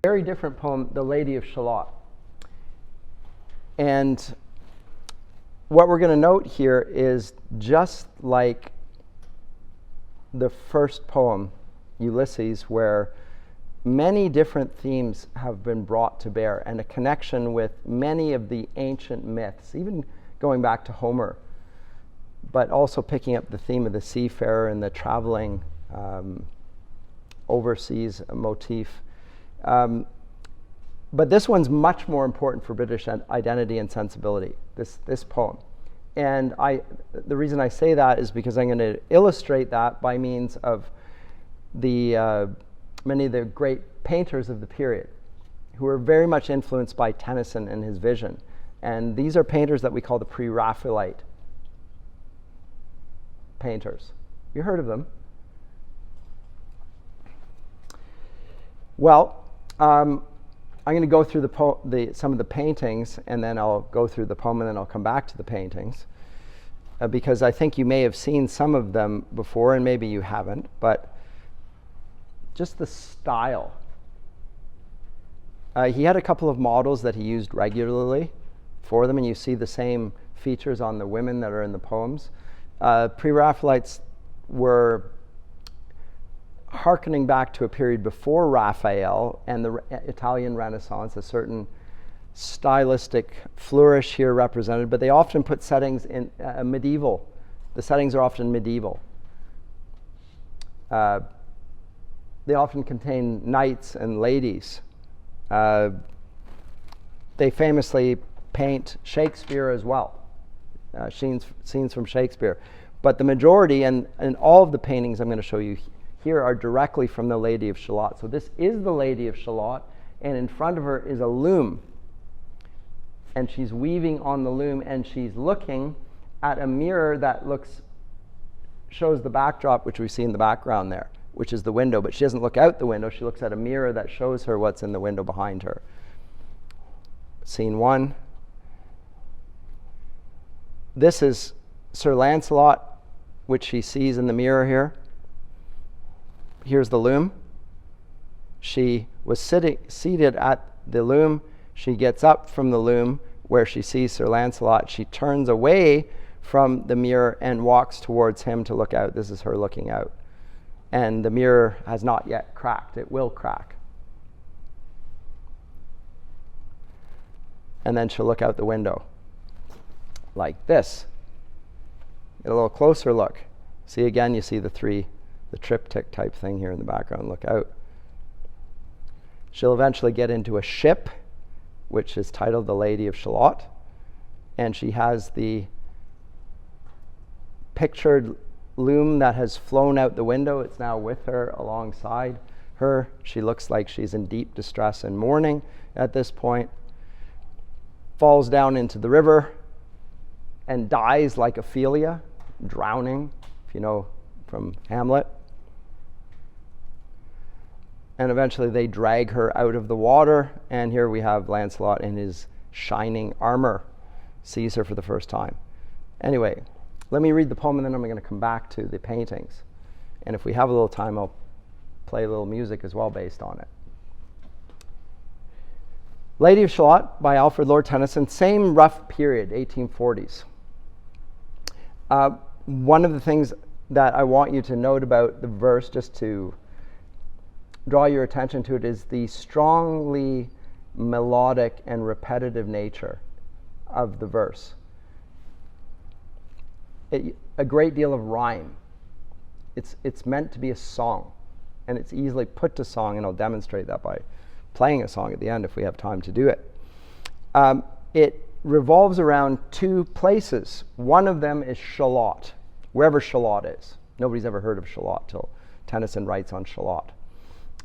Very different poem, The Lady of Shalott. And what we're going to note here is, just like the first poem, Ulysses, where many different themes have been brought to bear and a connection with many of the ancient myths, even going back to Homer, but also picking up the theme of the seafarer and the traveling overseas motif. But this one's much more important for British identity and sensibility, this poem. And the reason I say that is because I'm going to illustrate that by means of the many of the great painters of the period who were very much influenced by Tennyson and his vision. And these are painters that we call the pre-Raphaelite painters. You heard of them? Well, I'm going to go through some of the paintings, and then I'll go through the poem, and then I'll come back to the paintings, because I think you may have seen some of them before, and maybe you haven't, but just the style. He had a couple of models that he used regularly for them, and you see the same features on the women that are in the poems. Pre-Raphaelites were hearkening back to a period before Raphael and the Italian Renaissance, a certain stylistic flourish here represented, but they often put settings in medieval. The settings are often medieval. They often contain knights and ladies. They famously paint Shakespeare as well, scenes from Shakespeare. But the majority, and all of the paintings I'm going to show you here, are directly from the Lady of Shalott. So this is the Lady of Shalott, and in front of her is a loom. And she's weaving on the loom, and she's looking at a mirror that shows the backdrop, which we see in the background there, which is the window. But she doesn't look out the window. She looks at a mirror that shows her what's in the window behind her. Scene 1. This is Sir Lancelot, which she sees in the mirror here. Here's the loom. She was seated at the loom. She gets up from the loom where she sees Sir Lancelot. She turns away from the mirror and walks towards him to look out. This is her looking out. And the mirror has not yet cracked. It will crack. And then she'll look out the window like this. Get a little closer look. See, again, you see the triptych type thing here in the background. Look out. She'll eventually get into a ship, which is titled The Lady of Shalott, and she has the pictured loom that has flown out the window. It's now with her, alongside her. She looks like she's in deep distress and mourning at this point. Falls down into the river and dies like Ophelia, drowning, if you know from Hamlet. And eventually they drag her out of the water, and here we have Lancelot in his shining armor, sees her for the first time. Anyway, let me read the poem, and then I'm going to come back to the paintings. And if we have a little time, I'll play a little music as well based on it. Lady of Shalott by Alfred Lord Tennyson, same rough period, 1840s. One of the things that I want you to note about the verse, just to draw your attention to it, is the strongly melodic and repetitive nature of the verse. A great deal of rhyme. It's meant to be a song, and it's easily put to song, and I'll demonstrate that by playing a song at the end if we have time to do it. It revolves around two places. One of them is Shalott, wherever Shalott is. Nobody's ever heard of Shalott till Tennyson writes on Shalott.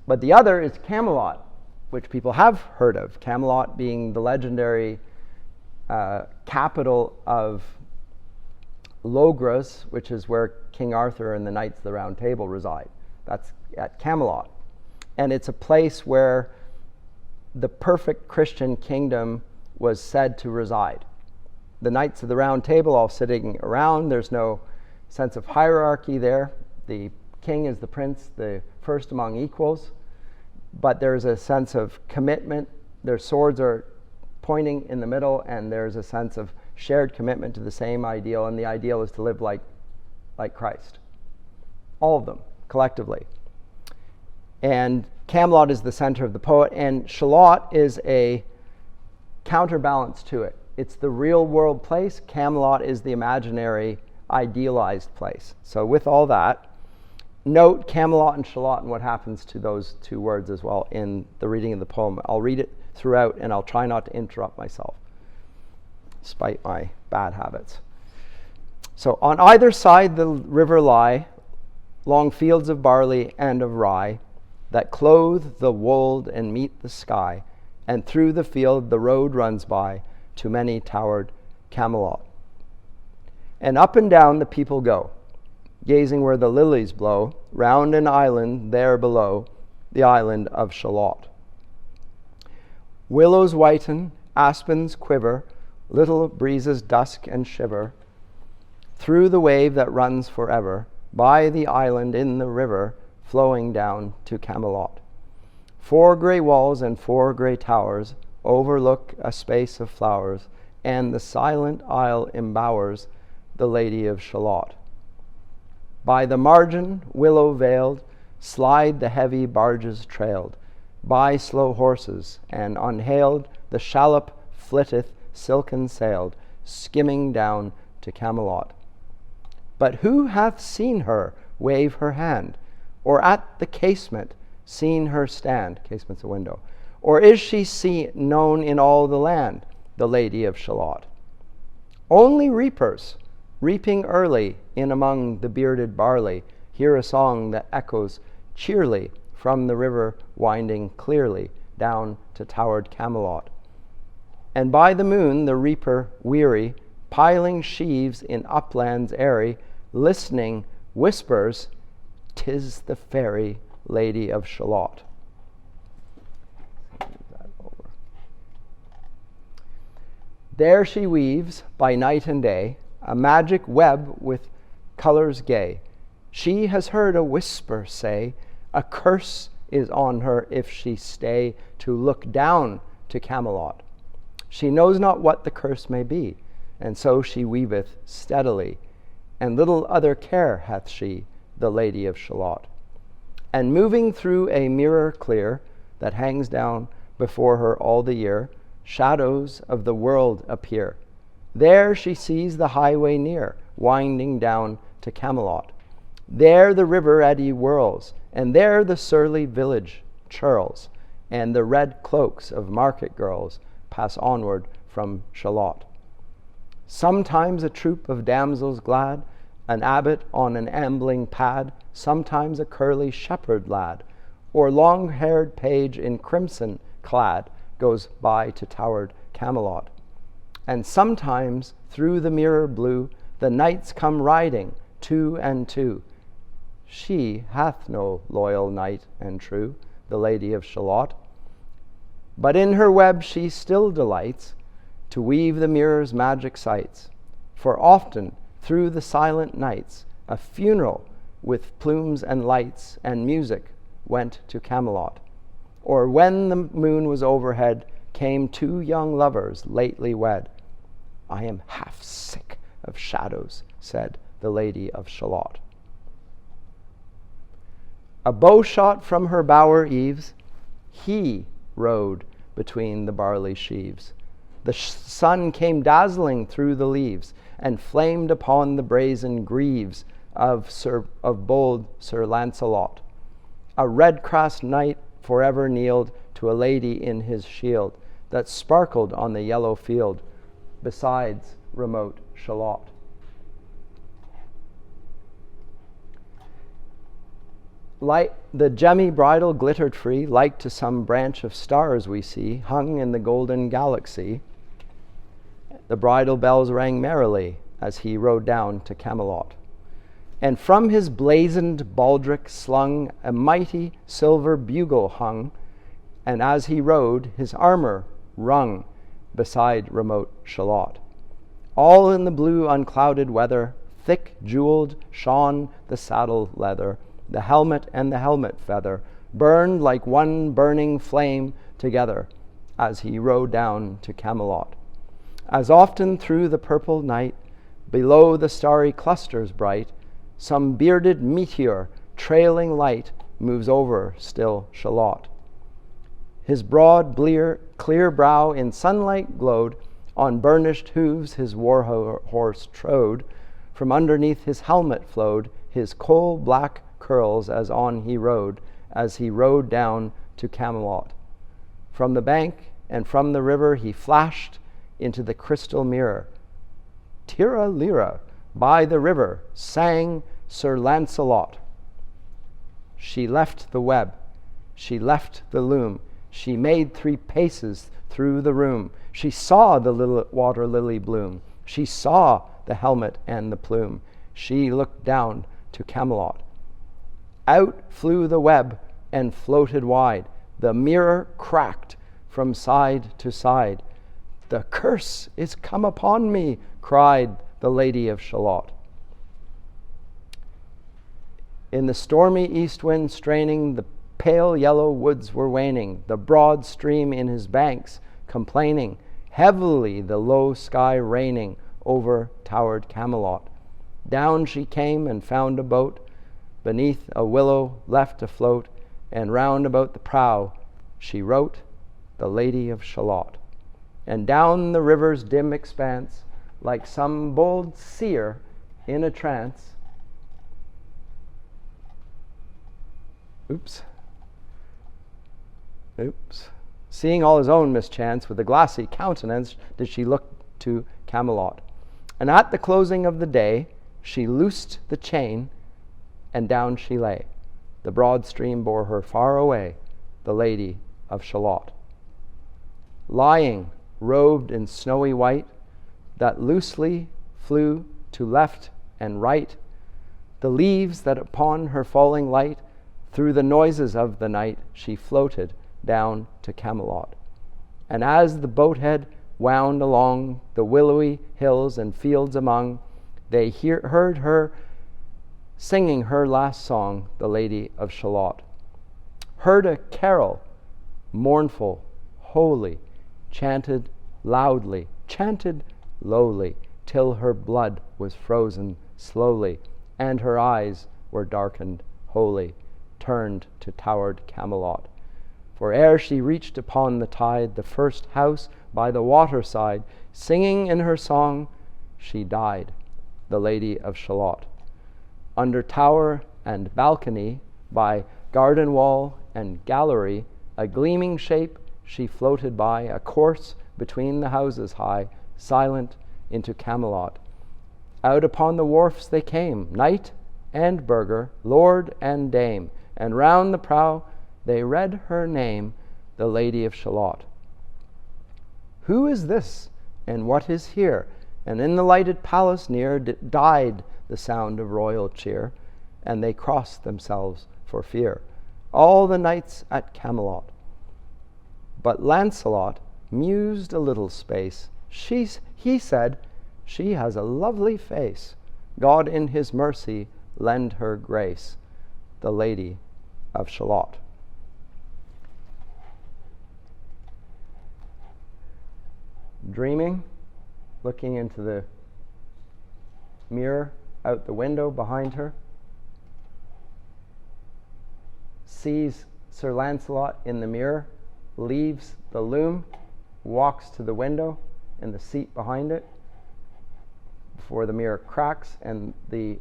But the other is Camelot, which people have heard of. Camelot being the legendary capital of Logres, which is where King Arthur and the Knights of the Round Table reside. That's at Camelot. And it's a place where the perfect Christian kingdom was said to reside. The Knights of the Round Table all sitting around. There's no sense of hierarchy there. The king is the prince, the first among equals. but there's a sense of commitment. Their swords are pointing in the middle, and there's a sense of shared commitment to the same ideal, and the ideal is to live like Christ. All of them, collectively. And Camelot is the center of the poet, and Shalott is a counterbalance to it. It's the real world place. Camelot is the imaginary, idealized place. So with all that, note Camelot and Shalott and what happens to those two words as well in the reading of the poem. I'll read it throughout, and I'll try not to interrupt myself, despite my bad habits. So on either side the river lie long fields of barley and of rye that clothe the wold and meet the sky, and through the field the road runs by to many towered Camelot. And up and down the people go, gazing where the lilies blow, round an island there below, the island of Shalott. Willows whiten, aspens quiver, little breezes dusk and shiver, through the wave that runs forever, by the island in the river, flowing down to Camelot. 4 grey walls and 4 grey towers overlook a space of flowers, and the silent isle embowers the Lady of Shalott. By the margin, willow veiled, slide the heavy barges trailed, by slow horses, and unhailed the shallop flitteth silken sailed, skimming down to Camelot. But who hath seen her wave her hand, or at the casement seen her stand? Casement's a window. Or is she known in all the land, the Lady of Shalott? Only reapers, reaping early in among the bearded barley, hear a song that echoes cheerly from the river winding clearly down to towered Camelot. And by the moon the reaper weary, piling sheaves in uplands airy, listening whispers, 'tis the fairy Lady of Shalott. There she weaves by night and day a magic web with colors gay. She has heard a whisper say, a curse is on her if she stay to look down to Camelot. She knows not what the curse may be, and so she weaveth steadily, and little other care hath she, the Lady of Shalott. And moving through a mirror clear that hangs down before her all the year, shadows of the world appear. There she sees the highway near, winding down to Camelot. There the river eddy whirls, and there the surly village churls, and the red cloaks of market girls pass onward from Shalott. Sometimes a troop of damsels glad, an abbot on an ambling pad, sometimes a curly shepherd lad, or long-haired page in crimson clad, goes by to towered Camelot. And sometimes through the mirror blue the knights come riding 2 and 2. She hath no loyal knight and true, the Lady of Shalott. But in her web she still delights to weave the mirror's magic sights. For often through the silent nights a funeral with plumes and lights and music went to Camelot. Or when the moon was overhead came 2 young lovers lately wed. I am half sick of shadows, said the Lady of Shalott. A bow shot from her bower eaves, he rode between the barley sheaves. The sun came dazzling through the leaves, and flamed upon the brazen greaves of bold Sir Lancelot. A red-crossed knight forever kneeled to a lady in his shield, that sparkled on the yellow field, besides remote Shalott. Like the gemmy bridle glittered free, like to some branch of stars we see, hung in the golden galaxy. The bridle bells rang merrily as he rode down to Camelot. And from his blazoned baldric slung a mighty silver bugle hung, and as he rode his armor rung beside remote Shalott. All in the blue unclouded weather, thick jeweled shone the saddle leather, the helmet and the helmet feather burned like one burning flame together as he rode down to Camelot. As often through the purple night, below the starry clusters bright, some bearded meteor, trailing light, moves over still Shalott. His broad, clear brow in sunlight glowed, on burnished hooves his war horse trode, from underneath his helmet flowed his coal-black curls as on he rode down to Camelot. From the bank and from the river he flashed into the crystal mirror. Tira lira, by the river, sang Sir Lancelot. She left the web, she left the loom, she made 3 paces through the room. She saw the little water lily bloom, she saw the helmet and the plume. She looked down to Camelot. Out flew the web and floated wide. The mirror cracked from side to side. The curse is come upon me, cried the Lady of Shalott. In the stormy east wind straining, the pale yellow woods were waning, the broad stream in his banks complaining, heavily the low sky raining over towered Camelot. Down she came and found a boat beneath a willow left afloat, and round about the prow she wrote, the Lady of Shalott. And down the river's dim expanse, like some bold seer in a trance, seeing all his own mischance, with a glassy countenance did she look to Camelot. And at the closing of the day, she loosed the chain, and down she lay. The broad stream bore her far away, the Lady of Shalott. Lying, robed in snowy white, that loosely flew to left and right, the leaves that upon her falling light, through the noises of the night, she floated down to Camelot. And as the boathead wound along the willowy hills and fields among, they heard her singing her last song, the Lady of Shalott. Heard a carol, mournful, holy, chanted loudly, chanted lowly, till her blood was frozen slowly, and her eyes were darkened wholly, turned to towered Camelot. For ere she reached upon the tide the first house by the waterside, singing in her song, she died, the Lady of Shalott. Under tower and balcony, by garden wall and gallery, a gleaming shape she floated by, a course between the houses high, silent into Camelot. Out upon the wharfs they came, knight and burgher, lord and dame, and round the prow they read her name, the Lady of Shalott. Who is this, and what is here? And in the lighted palace near died the sound of royal cheer, and they crossed themselves for fear, all the knights at Camelot. But Lancelot mused a little space. He said, she has a lovely face. God in his mercy lend her grace, the Lady of Shalott. Dreaming, looking into the mirror out the window behind her, sees Sir Lancelot in the mirror, leaves the loom, walks to the window and the seat behind it before the mirror cracks and the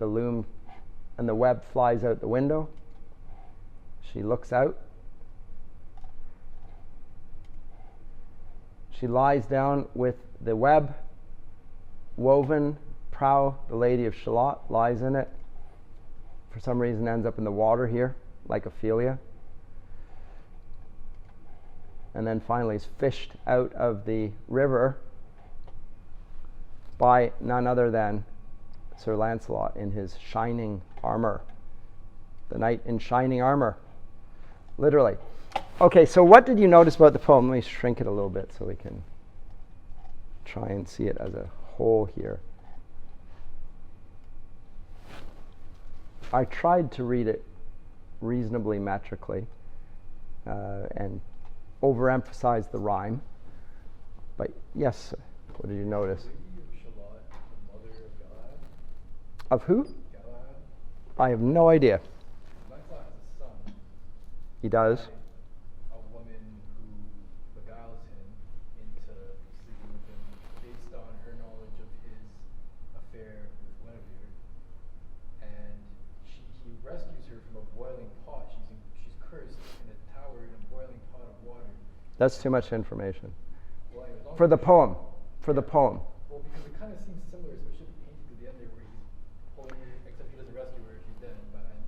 loom and the web flies out the window. She looks out. She lies down with the web woven prow. The Lady of Shalott lies in it. For some reason ends up in the water here, like Ophelia. And then finally is fished out of the river by none other than Sir Lancelot in his shining armor. The knight in shining armor, literally. Okay, so what did you notice about the poem? Let me shrink it a little bit so we can try and see it as a whole here. I tried to read it reasonably metrically and overemphasize the rhyme. But yes, what did you notice? Lady of Shalott, the mother of Galahad. Of who? Galahad. I have no idea. Lancelot has a son. He does. A woman who beguiles him into sleeping with him based on her knowledge of his affair with Guinevere. And he rescues her from a boiling pot. She's cursed in a tower in a boiling pot of water. That's too much information. Well, anyway, For the poem. For the poem. Well, because it kind of seems similar, especially the painting at the end there where he's pulling her, except he doesn't rescue her, she's dead by then.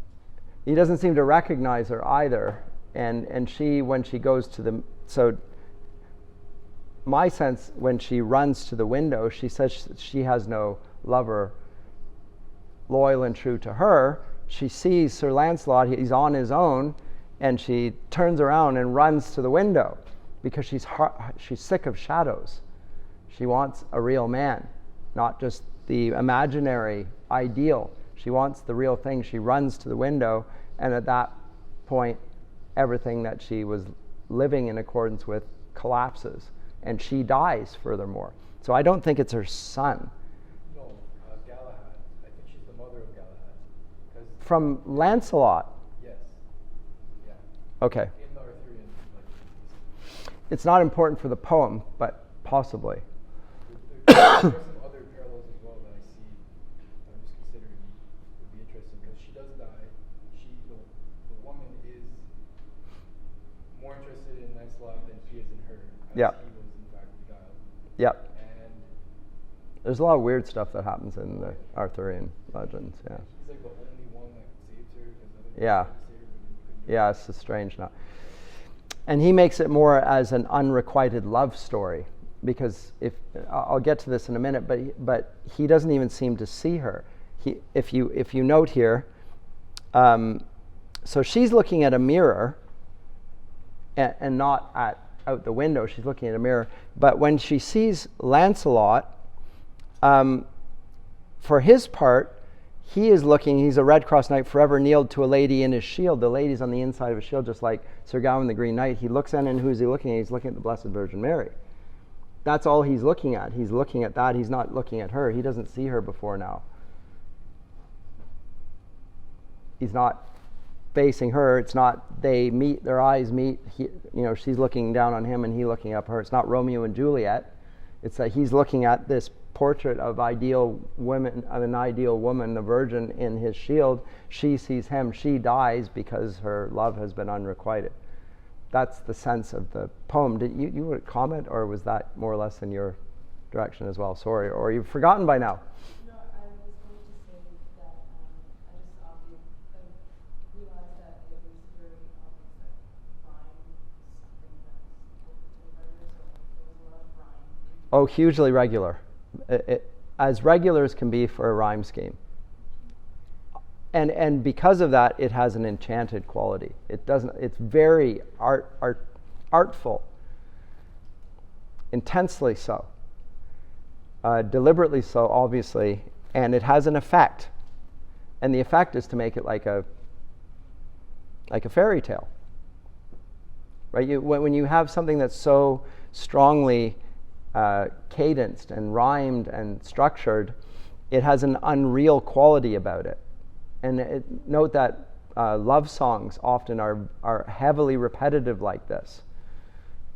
He doesn't seem to recognize her either. And she, when she goes to the, so my sense, when she runs to the window, she says she has no lover loyal and true to her. She sees Sir Lancelot, he's on his own, and she turns around and runs to the window because she's sick of shadows. She wants a real man, not just the imaginary ideal. She wants the real thing. She runs to the window, and at that point, everything that she was living in accordance with collapses, and she dies furthermore. So I don't think it's her son. No, Galahad. I think she's the mother of Galahad. From Lancelot? Yes. Yeah. Okay. In the Arthurian legends. It's not important for the poem, but possibly. There are some other parallels as well that I see. I'm just considering would be interesting because she does die. The woman is more interested in Lancelot than he is in her. As Yeah. He was in fact beguiled. Yep. And There's a lot of weird stuff that happens in the Arthurian legends. Yeah. he's like the only one that saves her because other people Yeah. tried to save her, but he couldn't. Yeah, it's strange now. And he makes it more as an unrequited love story, because I'll get to this in a minute, but he doesn't even seem to see her. If you note here, so she's looking at a mirror, and not out the window. She's looking at a mirror. But when she sees Lancelot, for his part, he is looking, he's a Red Cross Knight forever kneeled to a lady in his shield. The lady's on the inside of his shield, just like Sir Gawain the Green Knight. He looks in, and who's he looking at? He's looking at the Blessed Virgin Mary. That's all he's looking at. He's looking at that. He's not looking at her. He doesn't see her before now. He's not facing her. It's not they meet, their eyes meet. She's looking down on him and he looking up her. It's not Romeo and Juliet. It's that he's looking at this portrait of an ideal woman, the virgin in his shield. She sees him. She dies because her love has been unrequited. That's the sense of the poem. Did you would comment, or was that more or less in your direction as well? Sorry, or you've forgotten by now? No, I was going to say that I just realized that it was very obvious that rhyme is something that's regular, so there was a lot of rhyme. Oh, hugely regular. As regular as can be for a rhyme scheme. And because of that, it has an enchanted quality. It's very artful, intensely so, deliberately so, obviously, and it has an effect. And the effect is to make it like a fairy tale, right? When you have something that's so strongly cadenced and rhymed and structured, it has an unreal quality about it. And note that love songs often are heavily repetitive like this,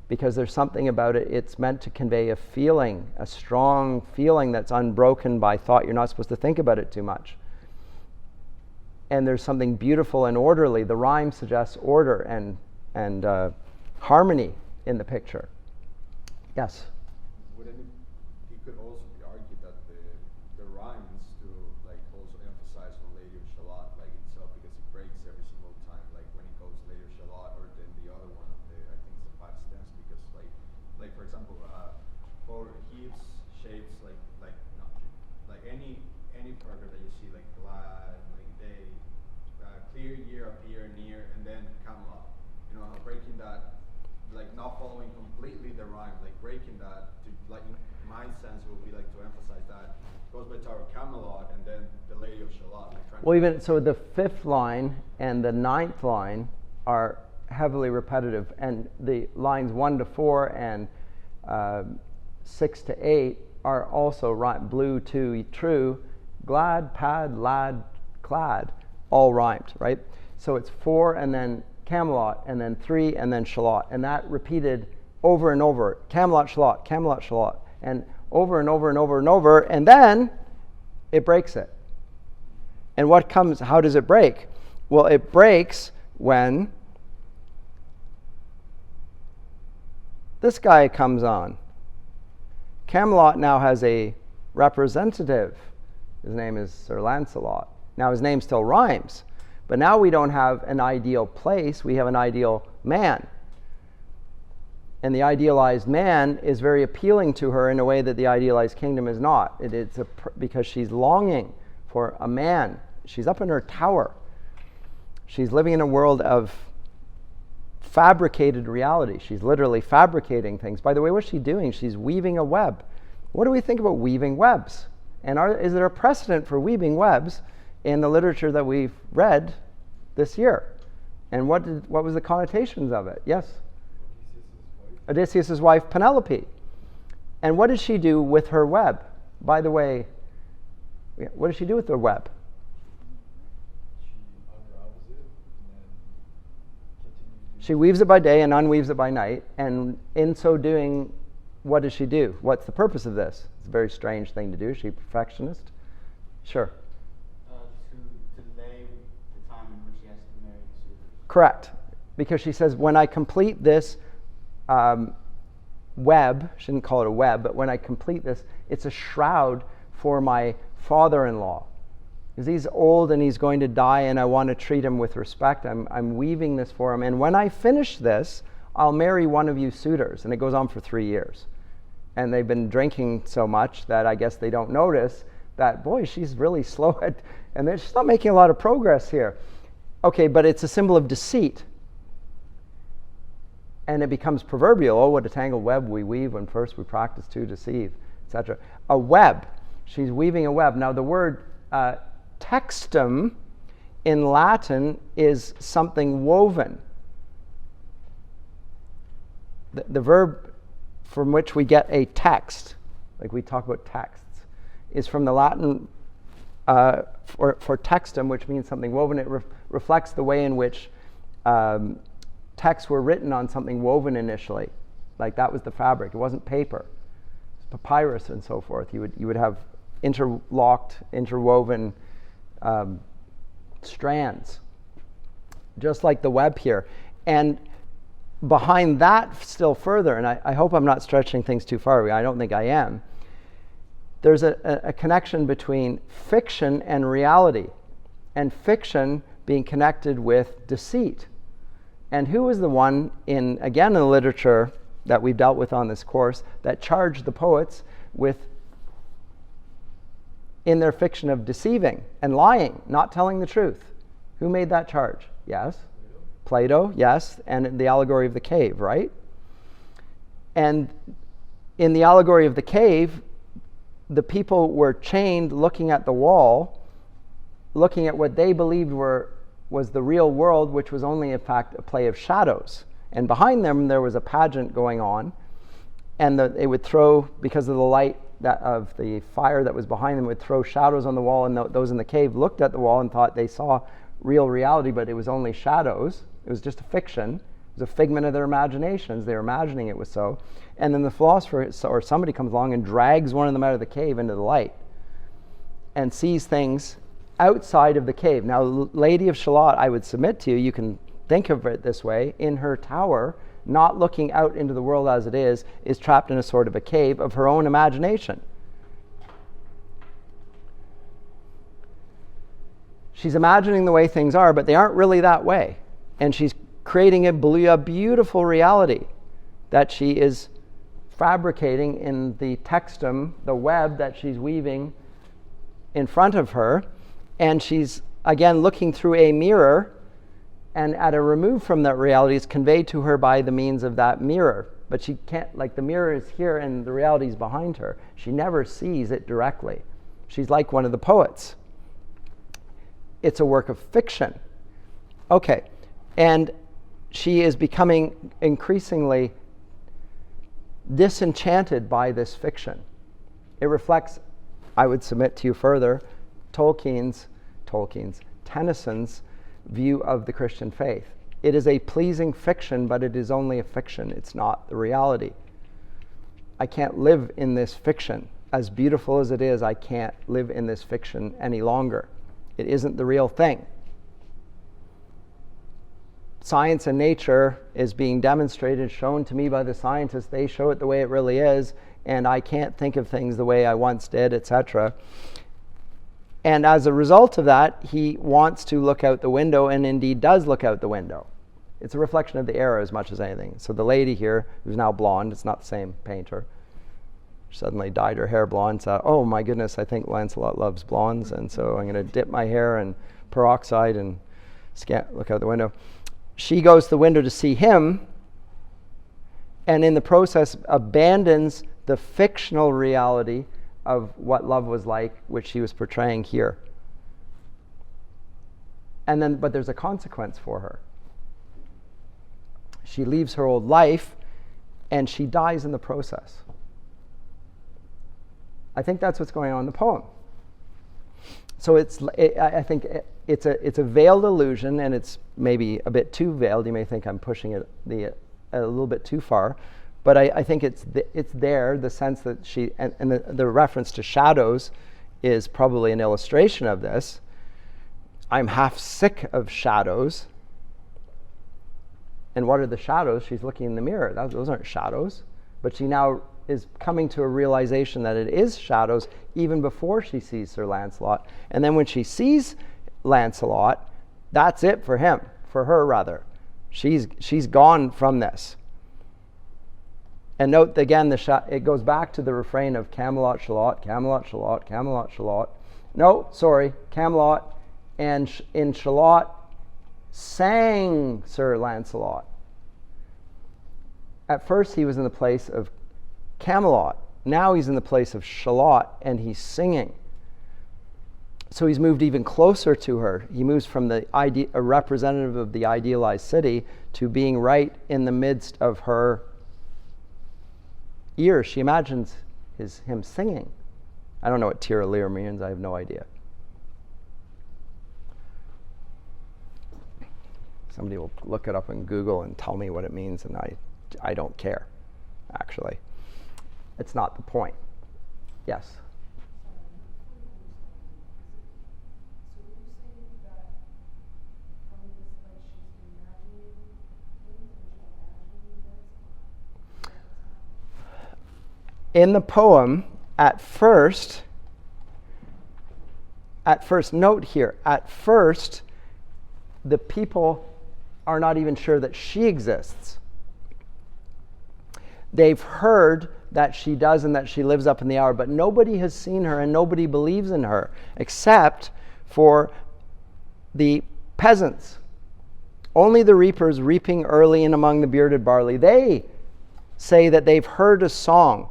because there's something about it. It's meant to convey a feeling, a strong feeling that's unbroken by thought. You're not supposed to think about it too much. And there's something beautiful and orderly. The rhyme suggests order and harmony in the picture. Yes? Wouldn't it could also be argued that the rhymes to like also emphasize on Lady of Shalott like itself, because it breaks every single time, like when it goes Lady of Shalott, or then the other one of the, I think it's the five stems, because like for example, for heaps, shapes, like any paragraph that you see, like glad, like day, clear, year, appear, near, and then Camelot. You know, how breaking that, like not following completely the rhyme, like breaking that to like my sense would be like to emphasize that goes by Tower of Camelot and then the Lady of Shalott. Like trying Well, to even so, the 5th line and the 9th line are heavily repetitive, and the lines 1 to 4 and 6 to 8 are also blue to true, glad, pad, lad, clad, all rhymed, right? So it's 4 and then Camelot, and then 3 and then Shalott, and that repeated over and over, Camelot, Shalott, and over and over and over and over, and then it breaks it. And how does it break? Well, it breaks when this guy comes on. Camelot now has a representative. His name is Sir Lancelot. Now his name still rhymes, but now we don't have an ideal place, we have an ideal man. And the idealized man is very appealing to her in a way that the idealized kingdom is not. Because she's longing for a man. She's up in her tower. She's living in a world of fabricated reality. She's literally fabricating things. By the way, what's she doing? She's weaving a web. What do we think about weaving webs? And is there a precedent for weaving webs in the literature that we've read this year? And what was the connotations of it? Yes? Odysseus' wife Penelope. And what did she do with her web? By the way, what did she do with her web? She unravels it and then continues. She weaves it by day and unweaves it by night. And in so doing, what does she do? What's the purpose of this? It's a very strange thing to do. Is she a perfectionist? Sure. To delay the time in which she has to marry the suitors. Correct. Because she says, when I complete this web, she didn't call it a web, but when I complete this, it's a shroud for my father-in-law. Because he's old and he's going to die and I want to treat him with respect. I'm weaving this for him. And when I finish this, I'll marry one of you suitors. And it goes on for 3 years. And they've been drinking so much that I guess they don't notice that, boy, she's really slow and she's not making a lot of progress here. Okay, but it's a symbol of deceit. And it becomes proverbial. Oh, what a tangled web we weave when first we practice to deceive, etc. A web. She's weaving a web. Now, the word textum in Latin is something woven. The verb from which we get a text, like we talk about texts, is from the Latin for textum, which means something woven. It reflects the way in which texts were written on something woven initially. Like that was the fabric. It wasn't paper. It's papyrus and so forth. You would have interlocked, interwoven strands, just like the web here. And behind that still further, and I hope I'm not stretching things too far, I don't think I am, there's a connection between fiction and reality, and fiction being connected with deceit. And who was the one again in the literature that we've dealt with on this course that charged the poets with, in their fiction, of deceiving and lying, not telling the truth? Who made that charge? Yes? Plato, yes, and the allegory of the cave, right? And in the allegory of the cave, the people were chained looking at the wall, looking at what they believed was the real world, which was only, in fact, a play of shadows. And behind them, there was a pageant going on, and they would throw, because of the light of the fire that was behind them, would throw shadows on the wall, and those in the cave looked at the wall and thought they saw real reality, but it was only shadows. It was just a fiction. It was a figment of their imaginations. They were imagining it was so. And then the philosopher or somebody comes along and drags one of them out of the cave into the light and sees things outside of the cave. Now, Lady of Shalott, I would submit to you, you can think of it this way, in her tower, not looking out into the world as it is trapped in a sort of a cave of her own imagination. She's imagining the way things are, but they aren't really that way. And she's creating a beautiful reality that she is fabricating in the textum, the web that she's weaving in front of her. And she's, again, looking through a mirror, and at a remove from that reality is conveyed to her by the means of that mirror. but she can't, like the mirror is here and the reality is behind her. She never sees it directly. She's like one of the poets. It's a work of fiction. Okay, and she is becoming increasingly disenchanted by this fiction. It reflects, I would submit to you further, Tennyson's view of the Christian faith. It is a pleasing fiction, but it is only a fiction. It's not the reality. I can't live in this fiction. As beautiful as it is, I can't live in this fiction any longer. It isn't the real thing. Science and nature is being demonstrated, shown to me by the scientists. They show it the way it really is, and I can't think of things the way I once did, etc. And as a result of that, he wants to look out the window, and indeed does look out the window. It's a reflection of the era as much as anything. So the lady here, who's now blonde, it's not the same painter, suddenly dyed her hair blonde, said, oh my goodness, I think Lancelot loves blondes, and so I'm going to dip my hair in peroxide and look out the window. She goes to the window to see him, and in the process abandons the fictional reality of what love was like, which she was portraying here. And then, but there's a consequence for her. She leaves her old life, and she dies in the process. I think that's what's going on in the poem. So I think it's a veiled illusion, and it's maybe a bit too veiled. You may think I'm pushing it a little bit too far, but I think it's there. The sense that she and the reference to shadows is probably an illustration of this. I'm half sick of shadows. And what are the shadows? She's looking in the mirror. Those aren't shadows, but she now is coming to a realization that it is shadows even before she sees Sir Lancelot. And then when she sees Lancelot, that's it for him, for her rather. She's gone from this. And note again, it goes back to the refrain of Camelot, Shalott, Camelot, Shalott, Camelot, Shalott. No, sorry, Camelot and in Shalott sang Sir Lancelot. At first he was in the place of Camelot. Now he's in the place of Shalott, and he's singing. So he's moved even closer to her. He moves from a representative of the idealized city to being right in the midst of her ears. She imagines him singing. I don't know what tiralire means. I have no idea. Somebody will look it up on Google and tell me what it means, and I don't care, actually. It's not the point. Yes? In the poem, at first, note here, at first, the people are not even sure that she exists. They've heard that she does and that she lives up in the hour, but nobody has seen her and nobody believes in her except for the peasants. Only the reapers reaping early in among the bearded barley. They say that they've heard a song,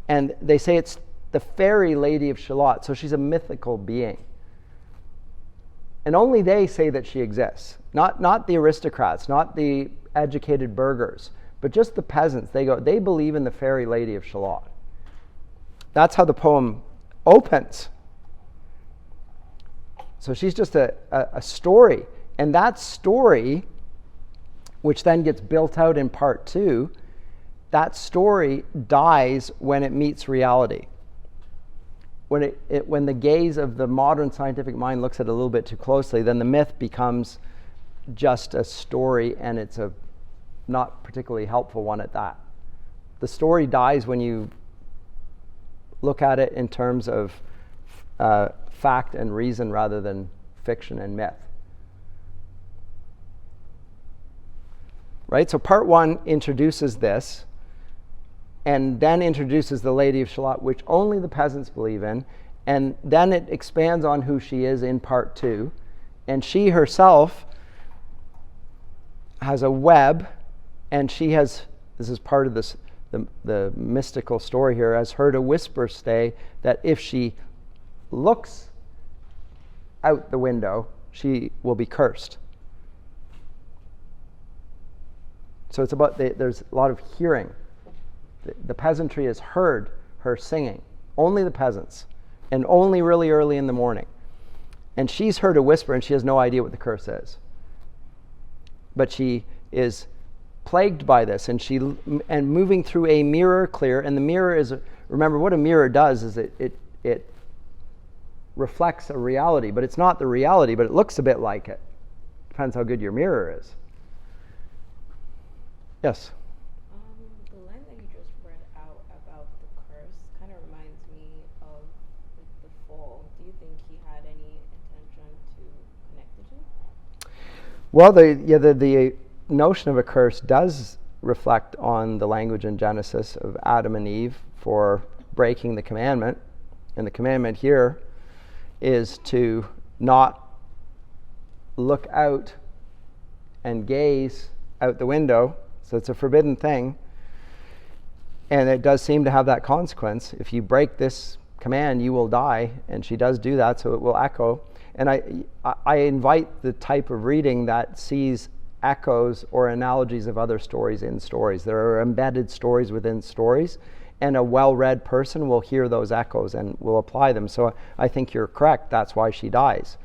and they say it's the fairy Lady of Shalott, so she's a mythical being. And only they say that she exists. Not the aristocrats, not the educated burghers, but just the peasants. They believe in the fairy Lady of Shalott. That's how the poem opens. So she's just a story. And that story, which then gets built out in part 2, that story dies when it meets reality. When the gaze of the modern scientific mind looks at it a little bit too closely, then the myth becomes just a story, and it's a not particularly helpful one at that. The story dies when you look at it in terms of fact and reason rather than fiction and myth. Right? So part 1 introduces this, and then introduces the Lady of Shalott, which only the peasants believe in, and then it expands on who she is in part 2, and she herself has a web, and she has this is part of this, the mystical story here, has heard a whisper say that if she looks out the window, she will be cursed. So it's about, there's a lot of hearing. The peasantry has heard her singing, only the peasants, and only really early in the morning. And she's heard a whisper, and she has no idea what the curse is. But she is plagued by this, and moving through a mirror clear, and the mirror is, remember what a mirror does is it reflects a reality, but it's not the reality, but it looks a bit like it. Depends how good your mirror is. Yes? The line that you just read out about the curse kind of reminds me of the fall. Do you think he had any intention to connect the two? Well, the notion of a curse does reflect on the language in Genesis of Adam and Eve for breaking the commandment. And the commandment here is to not look out and gaze out the window. So it's a forbidden thing. And it does seem to have that consequence. If you break this command, you will die. And she does do that, so it will echo. And I invite the type of reading that sees echoes or analogies of other stories in stories. There are embedded stories within stories, and a well-read person will hear those echoes and will apply them. So I think you're correct. That's why she dies.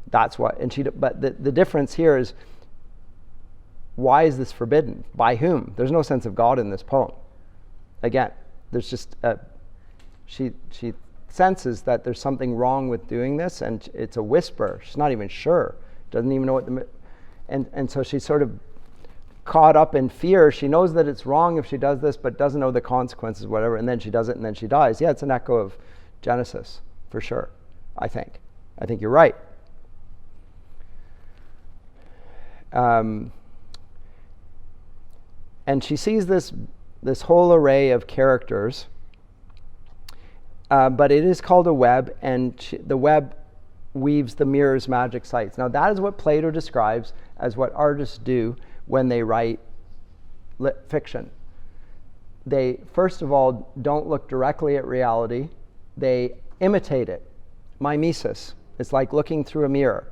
That's what. But the difference here is, why is this forbidden? By whom? There's no sense of God in this poem. Again, there's just she senses that there's something wrong with doing this, and it's a whisper. She's not even sure. Doesn't even know what and so she's sort of caught up in fear. She knows that it's wrong if she does this, but doesn't know the consequences, whatever, and then she does it, and then she dies. Yeah, it's an echo of Genesis, for sure, I think. I think you're right. And she sees this whole array of characters, but it is called a web, and the web weaves the mirror's magic sights. Now that is what Plato describes as what artists do when they write fiction. They, first of all, don't look directly at reality. They imitate it. Mimesis. It's like looking through a mirror.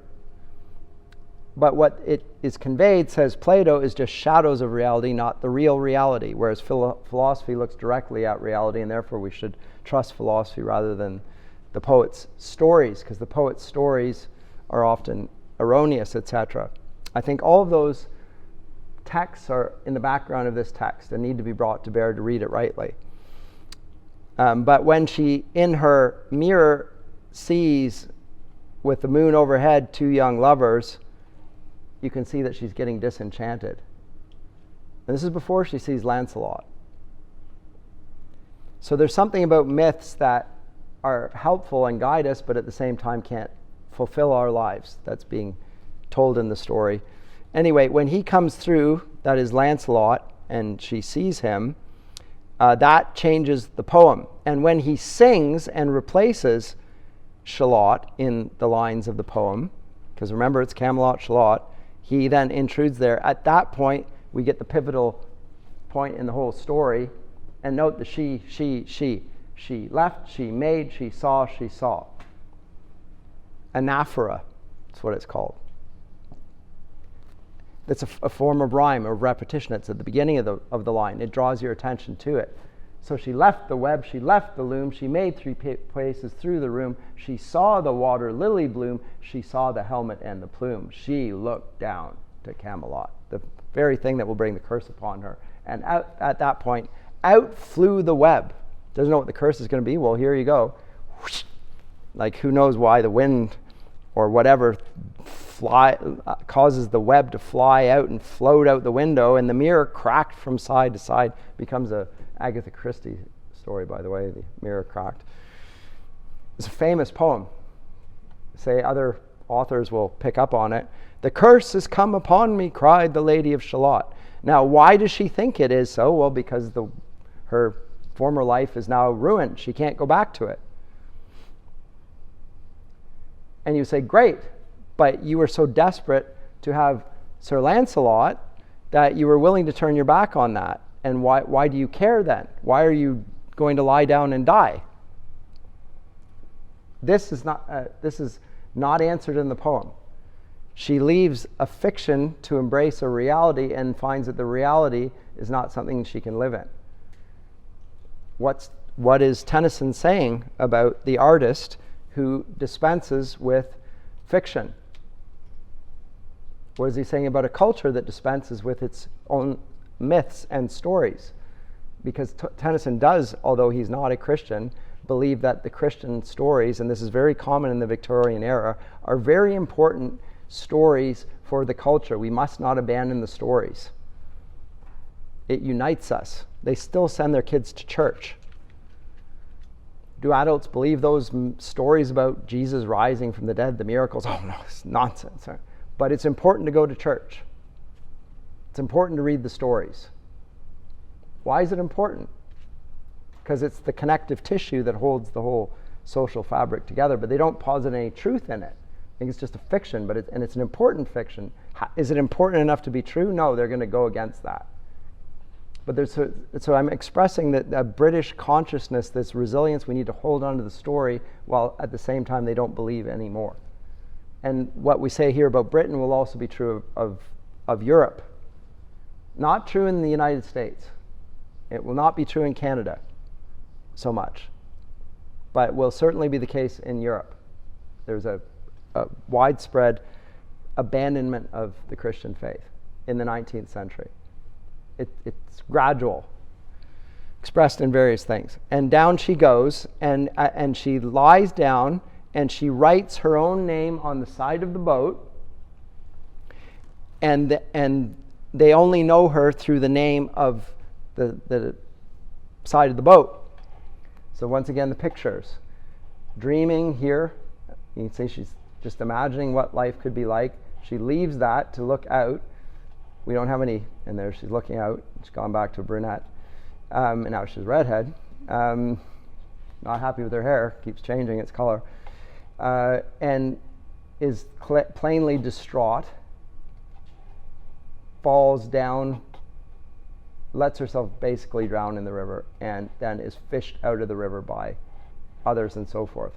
But what it is conveyed, says Plato, is just shadows of reality, not the real reality, whereas philosophy looks directly at reality, and therefore we should trust philosophy rather than the poet's stories, because the poet's stories are often erroneous, etc. I think all of those texts are in the background of this text and need to be brought to bear to read it rightly. But when she, in her mirror, sees with the moon overhead two young lovers, you can see that she's getting disenchanted. And this is before she sees Lancelot. So there's something about myths that are helpful and guide us, but at the same time can't fulfill our lives. That's being told in the story. Anyway, when he comes through, that is Lancelot, and she sees him, that changes the poem. And when he sings and replaces Shalott in the lines of the poem, because remember it's Camelot, Shalott, he then intrudes there. At that point, we get the pivotal point in the whole story. And note the she left, she made, she saw, she saw. Anaphora, that's what it's called. It's a form of rhyme, or repetition. It's at the beginning of the line. It draws your attention to it. So she left the web, she left the loom, she made three paces through the room, she saw the water lily bloom, she saw the helmet and the plume. She looked down to Camelot, the very thing that will bring the curse upon her. And out, at that point, out flew the web. Doesn't know what the curse is going to be. Well, here you go. Whoosh. Like, who knows why the wind or whatever causes the web to fly out and float out the window, and the mirror, cracked from side to side, becomes a Agatha Christie story, by the way, the mirror cracked. It's a famous poem. Say other authors will pick up on it. The curse has come upon me, cried the Lady of Shalott. Now, why does she think it is so? Well, because her former life is now ruined. She can't go back to it. And you say, great, but you were so desperate to have Sir Lancelot that you were willing to turn your back on that. And why do you care then? Why are you going to lie down and die? This is not answered in the poem. She leaves a fiction to embrace a reality and finds that the reality is not something she can live in. What is Tennyson saying about the artist who dispenses with fiction? What is he saying about a culture that dispenses with its own myths and stories? Because Tennyson does, although he's not a Christian, believe that the Christian stories, and this is very common in the Victorian era, are very important stories for the culture. We must not abandon the stories. It unites us. They still send their kids to church. Do adults believe those stories about Jesus rising from the dead, the miracles? Oh no, it's nonsense. But it's important to go to church. It's important to read the stories. Why is it important? Because it's the connective tissue that holds the whole social fabric together, but they don't posit any truth in it. I think it's just a fiction, and it's an important fiction. Is it important enough to be true? No, they're going to go against that. But so I'm expressing that a British consciousness, this resilience, we need to hold on to the story while at the same time they don't believe anymore. And what we say here about Britain will also be true of Europe. Not true in the United States. It will not be true in Canada so much. But it will certainly be the case in Europe. There's a widespread abandonment of the Christian faith in the 19th century. It's gradual, expressed in various things. And down she goes, and she lies down, and she writes her own name on the side of the boat, and they only know her through the name of the side of the boat. So once again, the pictures. Dreaming here, you can see she's just imagining what life could be like. She leaves that to look out. We don't have any, and there she's looking out. She's gone back to a brunette. And now she's a redhead. Not happy with her hair, keeps changing its color. And is plainly distraught, falls down, lets herself basically drown in the river, and then is fished out of the river by others and so forth.